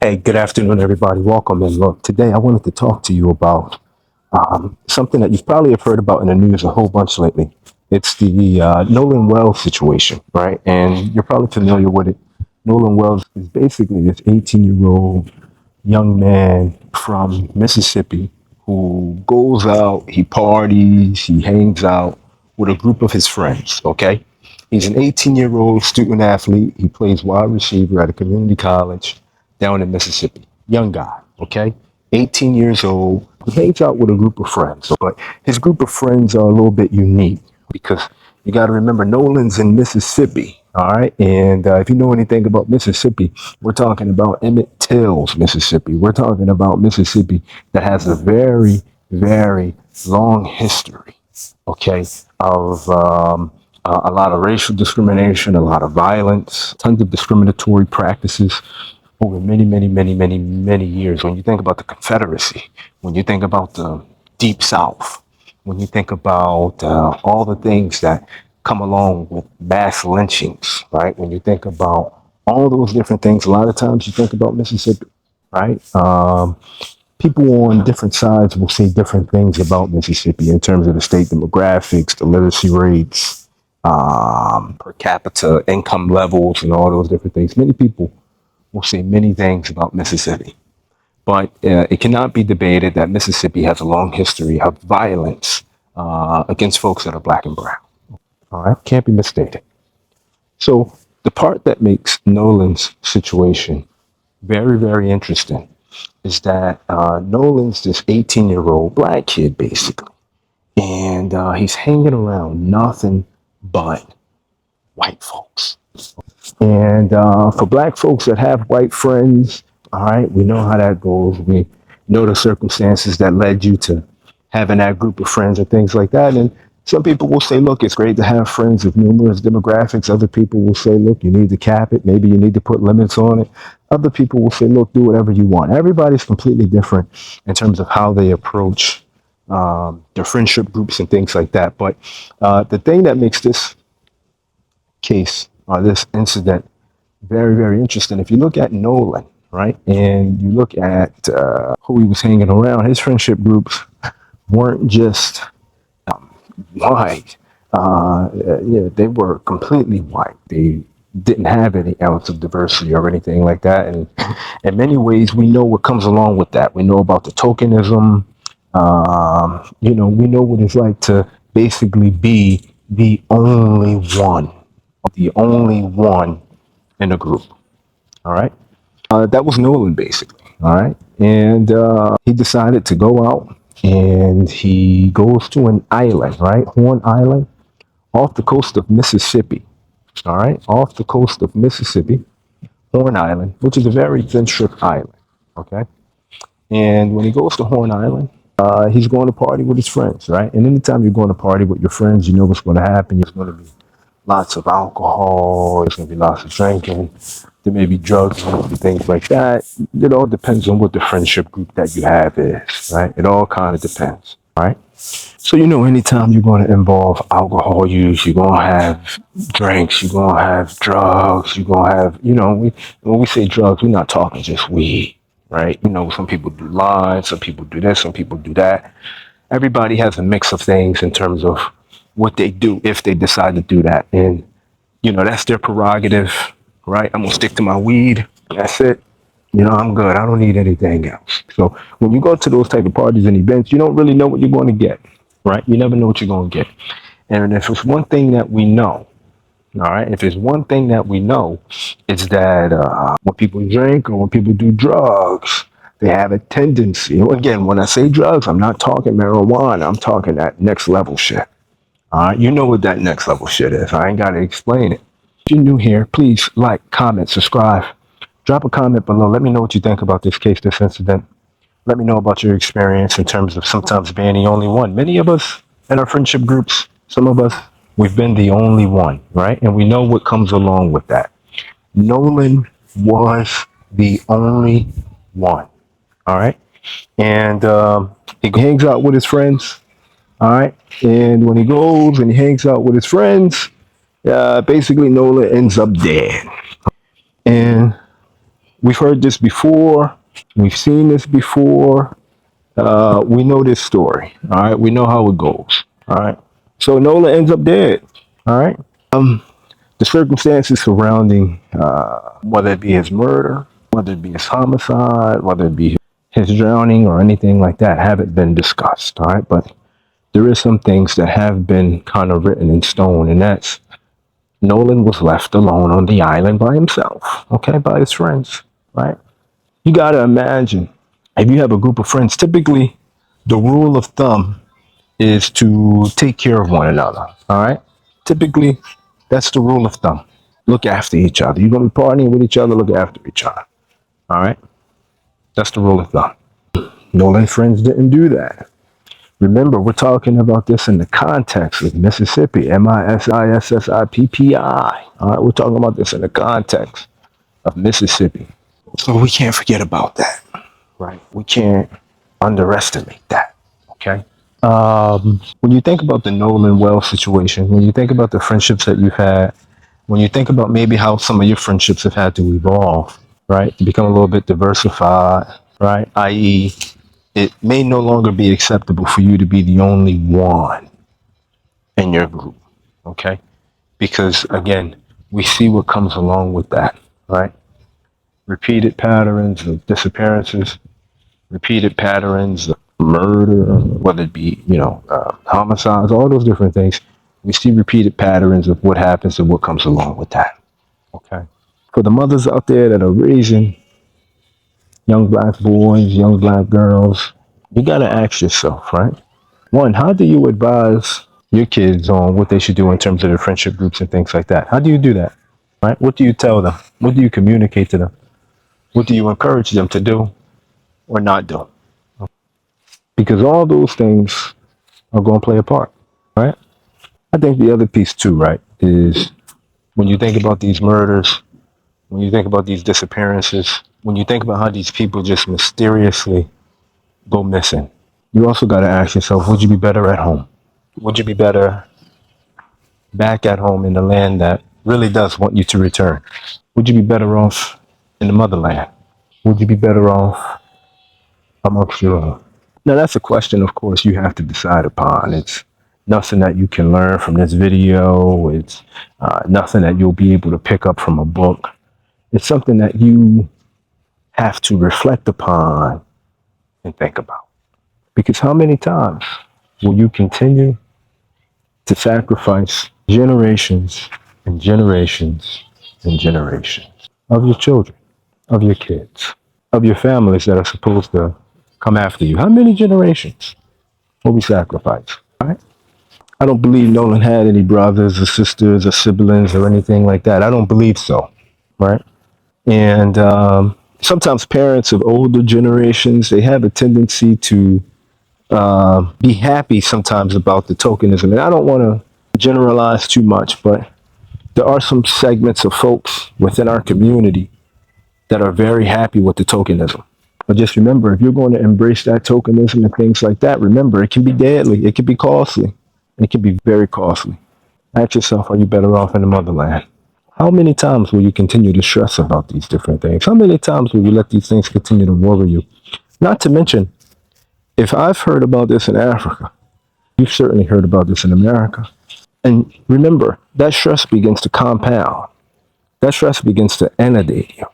Hey, good afternoon, everybody. Welcome. And look, today I wanted to talk to you about something that you probably have heard about in the news a whole bunch lately. It's the Nolan Wells situation, right? And you're probably familiar with it. Nolan Wells is basically this 18-year-old young man from Mississippi who goes out, he parties, he hangs out with a group of his friends, okay? He's an 18-year-old student athlete. He plays wide receiver at a community college down in Mississippi. Young guy, okay? 18 years old. He hangs out with a group of friends, but his group of friends are a little bit unique because you got to remember Nolan's in Mississippi, all right? And if you know anything about Mississippi, we're talking about Emmett Till's Mississippi. We're talking about Mississippi that has a very, very long history, okay, of a lot of racial discrimination, a lot of violence, tons of discriminatory practices over many, many, many, many, many years. When you think about the Confederacy, when you think about the Deep South, when you think about all the things that come along with mass lynchings, right? When you think about all those different things, a lot of times you think about Mississippi, right? People on different sides will say different things about Mississippi in terms of the state demographics, the literacy rates, per capita income levels, and all those different things. Many people will say many things about Mississippi, but it cannot be debated that Mississippi has a long history of violence against folks that are black and brown. All right, can't be misstated. So the part that makes Nolan's situation very, very interesting is that Nolan's this 18-year-old black kid, basically, and he's hanging around nothing but white folks. And for black folks that have white friends, all right, we know how that goes. We know the circumstances that led you to having that group of friends and things like that. And some people will say, look, it's great to have friends of numerous demographics. Other people will say, look, you need to cap it. Maybe you need to put limits on it. Other people will say, look, do whatever you want. Everybody's completely different in terms of how they approach their friendship groups and things like that. But the thing that makes this case, this incident, very, very interesting. If you look at Nolan, right, and you look at who he was hanging around, his friendship groups weren't just white. Yeah, they were completely white. They didn't have any ounce of diversity or anything like that. And in many ways, we know what comes along with that. We know about the tokenism. We know what it's like to basically be the only one in a group. All right. That was Nolan, basically. All right. And he decided to go out and he goes to an island, right? Horn Island, off the coast of Mississippi. All right. Off the coast of Mississippi, Horn Island, which is a very thin strip island. Okay. And when he goes to Horn Island, he's going to party with his friends, right? And anytime you're going to party with your friends, you know what's going to happen. There's going to be lots of alcohol. There's going to be lots of drinking. There may be drugs and things like that. It all depends on what the friendship group that you have is, right? It all kind of depends, right? So, anytime you're going to involve alcohol use, you're going to have drinks, you're going to have drugs, you're going to have, when we say drugs, we're not talking just weed, right? Some people do lines, some people do this, some people do that. Everybody has a mix of things in terms of what they do if they decide to do that. And, that's their prerogative, right? I'm going to stick to my weed. That's it. I'm good. I don't need anything else. So when you go to those type of parties and events, you don't really know what you're going to get, right? You never know what you're going to get. And if it's one thing that we know, all right, if there's one thing that we know, it's that when people drink or when people do drugs, they have a tendency. Again, when I say drugs, I'm not talking marijuana. I'm talking that next level shit. All right, you know what that next level shit is. I ain't got to explain it. If you're new here, please like, comment, subscribe. Drop a comment below. Let me know what you think about this case, this incident. Let me know about your experience in terms of sometimes being the only one. Many of us in our friendship groups, some of us, we've been the only one, right? And we know what comes along with that. Nolan was the only one, all right? And he hangs out with his friends, all right? And when he goes and he hangs out with his friends, basically Nolan ends up dead. And We've heard this before. We've seen this before. We know this story. All right. We know how it goes. All right. So Nolan ends up dead. All right. The circumstances surrounding whether it be his murder, whether it be his homicide, whether it be his drowning or anything like that haven't been discussed. All right. But there is some things that have been kind of written in stone, and that's Nolan was left alone on the island by himself, okay, by his friends, right? You got to imagine if you have a group of friends, typically the rule of thumb is to take care of one another, all right? Typically, that's the rule of thumb. Look after each other. You're going to be partying with each other, look after each other, all right? That's the rule of thumb. Nolan's friends didn't do that. Remember, we're talking about this in the context of Mississippi, Mississippi. All right, we're talking about this in the context of Mississippi. So we can't forget about that, right? We can't underestimate that, okay? When you think about the Nolan Wells situation, when you think about the friendships that you've had, when you think about maybe how some of your friendships have had to evolve, right, to become a little bit diversified, right, i.e., it may no longer be acceptable for you to be the only one in your group, okay? Because again, we see what comes along with that, right? Repeated patterns of disappearances, repeated patterns of murder, whether it be, homicides, all those different things. We see repeated patterns of what happens and what comes along with that, okay? For the mothers out there that are raising young black boys, young black girls, you got to ask yourself, right? One, how do you advise your kids on what they should do in terms of their friendship groups and things like that? How do you do that, right? What do you tell them? What do you communicate to them? What do you encourage them to do or not do? Because all those things are going to play a part, right? I think the other piece too, right, is when you think about these murders, when you think about these disappearances, when you think about how these people just mysteriously go missing, you also got to ask yourself, would you be better at home? Would you be better back at home in the land that really does want you to return? Would you be better off in the motherland? Would you be better off amongst your own? Now, that's a question, of course, you have to decide upon. It's nothing that you can learn from this video. It's nothing that you'll be able to pick up from a book. It's something that you have to reflect upon and think about. Because how many times will you continue to sacrifice generations and generations and generations of your children, of your kids, of your families that are supposed to come after you? How many generations will we sacrifice? Right? I don't believe Nolan had any brothers or sisters or siblings or anything like that. I don't believe so. Right? And sometimes parents of older generations, they have a tendency to be happy sometimes about the tokenism. And I don't want to generalize too much, but there are some segments of folks within our community that are very happy with the tokenism. But just remember, if you're going to embrace that tokenism and things like that, remember, it can be deadly. It can be costly. It can be very costly. Ask yourself, are you better off in the motherland? How many times will you continue to stress about these different things? How many times will you let these things continue to worry you? Not to mention, if I've heard about this in Africa, you've certainly heard about this in America. And remember, that stress begins to compound. That stress begins to inundate you.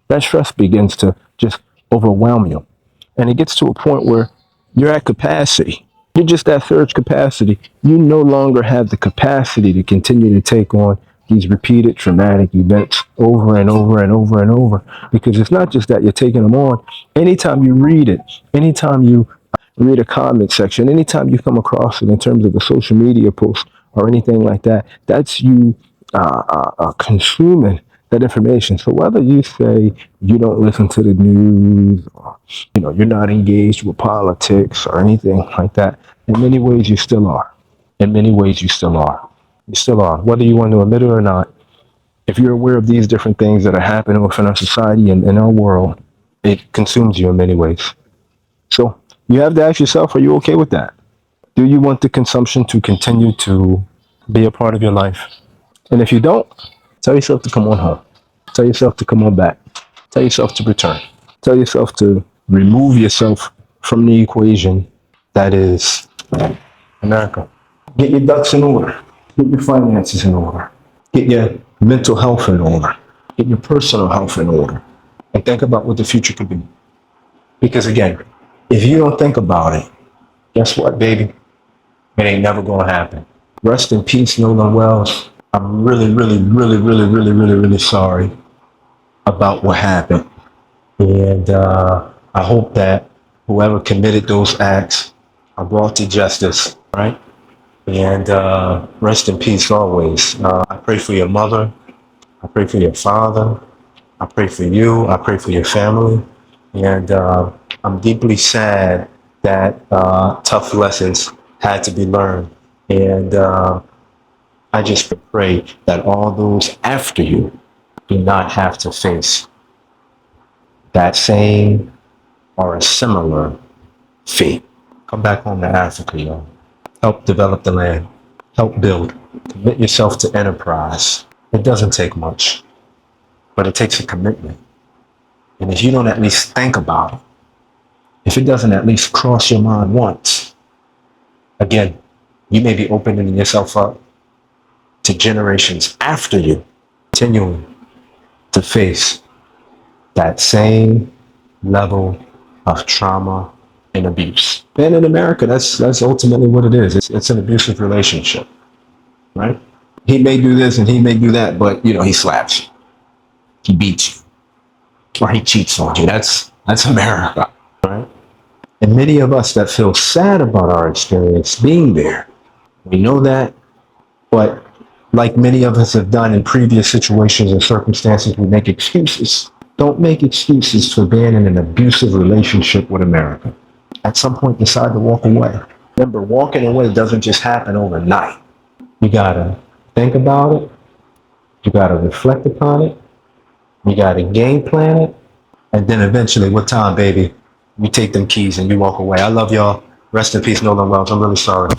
That stress begins to just overwhelm you. And it gets to a point where you're at capacity. You're just at surge capacity. You no longer have the capacity to continue to take on these repeated traumatic events over and over and over and over. Because it's not just that you're taking them on. Anytime you read it, anytime you read a comment section, anytime you come across it in terms of a social media post or anything like that, that's you consuming that information. So whether you say you don't listen to the news or you're not engaged with politics or anything like that, in many ways you still are. In many ways you still are. You still are. Whether you want to admit it or not, if you're aware of these different things that are happening within our society and in our world, it consumes you in many ways. So you have to ask yourself, are you okay with that? Do you want the consumption to continue to be a part of your life? And if you don't, tell yourself to come on home. Tell yourself to come on back. Tell yourself to return. Tell yourself to remove yourself from the equation that is America. Get your ducks in order. Get your finances in order. Get your mental health in order. Get your personal health in order. And think about what the future could be. Because again, if you don't think about it, guess what, baby? It ain't never gonna happen. Rest in peace, Nolan Wells. I'm really sorry about what happened. And I hope that whoever committed those acts are brought to justice, right? And rest in peace always. I pray for your mother. I pray for your father. I pray for you. I pray for your family. And I'm deeply sad that tough lessons had to be learned. And I just pray that all those after you do not have to face that same or a similar fate. Come back home to Africa, y'all. Help develop the land. Help build. Commit yourself to enterprise. It doesn't take much, but it takes a commitment. And if you don't at least think about it, if it doesn't at least cross your mind once, again, you may be opening yourself up to generations after you, continuing to face that same level of trauma and abuse. And in America, that's ultimately what it is. It's an abusive relationship, right? He may do this and he may do that, but he slaps you, he beats you, or he cheats on you. That's America, right? And many of us that feel sad about our experience being there, we know that, but like many of us have done in previous situations and circumstances, we make excuses. Don't make excuses for being in an abusive relationship with America. At some point, decide to walk away. Remember, walking away doesn't just happen overnight. You gotta think about it. You gotta reflect upon it. You gotta game plan it. And then eventually, what time, baby? You take them keys and you walk away. I love y'all. Rest in peace, Nolan Wells. I'm really sorry.